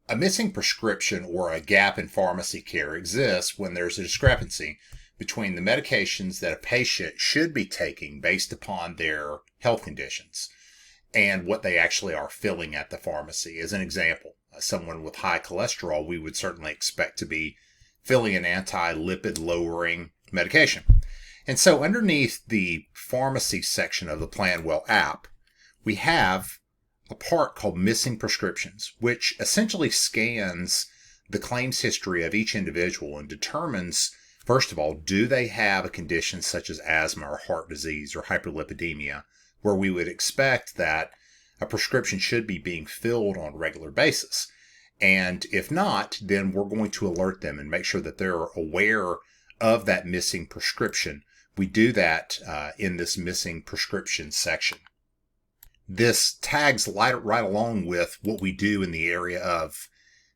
A missing prescription or a gap in pharmacy care exists when there's a discrepancy between the medications that a patient should be taking based upon their health conditions and what they actually are filling at the pharmacy. As an example, someone with high cholesterol, we would certainly expect to be filling an anti-lipid lowering medication. And so underneath the pharmacy section of the PlanWell app, we have a part called Missing Prescriptions, which essentially scans the claims history of each individual and determines, first of all, do they have a condition such as asthma or heart disease or hyperlipidemia, where we would expect that a prescription should be being filled on a regular basis. And if not, then we're going to alert them and make sure that they're aware of that missing prescription. We do that in this Missing Prescription section. This tags right along with what we do in the area of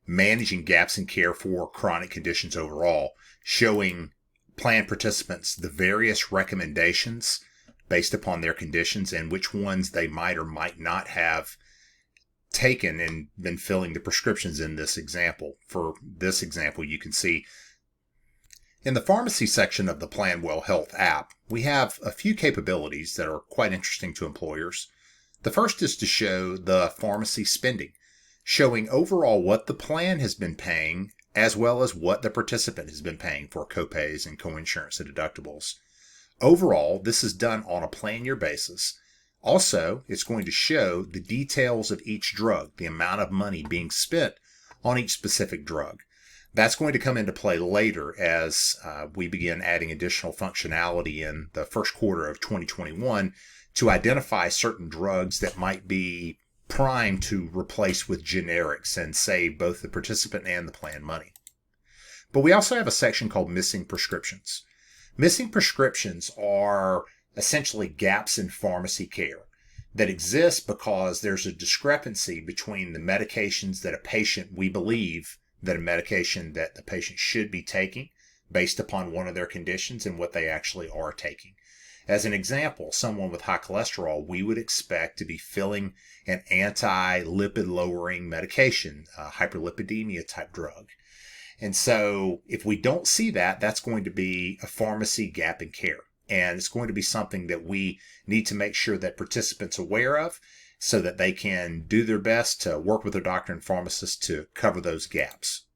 managing gaps in care for chronic conditions overall, showing plan participants the various recommendations based upon their conditions and which ones they might or might not have taken and been filling the prescriptions in this example. For this example, you can see in the pharmacy section of the PlanWell Health app, we have a few capabilities that are quite interesting to employers. The first is to show the pharmacy spending, showing overall what the plan has been paying as well as what the participant has been paying for copays and coinsurance and deductibles. Overall, this is done on a plan year basis. Also, it's going to show the details of each drug, the amount of money being spent on each specific drug. That's going to come into play later as we begin adding additional functionality in the first quarter of 2021 to identify certain drugs that might be primed to replace with generics and save both the participant and the plan money. But we also have a section called Missing Prescriptions. Missing prescriptions are essentially gaps in pharmacy care that exist because there's a discrepancy between the medications that a patient, we believe that a medication that the patient should be taking based upon one of their conditions and what they actually are taking. As an example, someone with high cholesterol, we would expect to be filling an anti-lipid lowering medication, a hyperlipidemia type drug. And so if we don't see that, that's going to be a pharmacy gap in care. And it's going to be something that we need to make sure that participants are aware of so that they can do their best to work with their doctor and pharmacist to cover those gaps.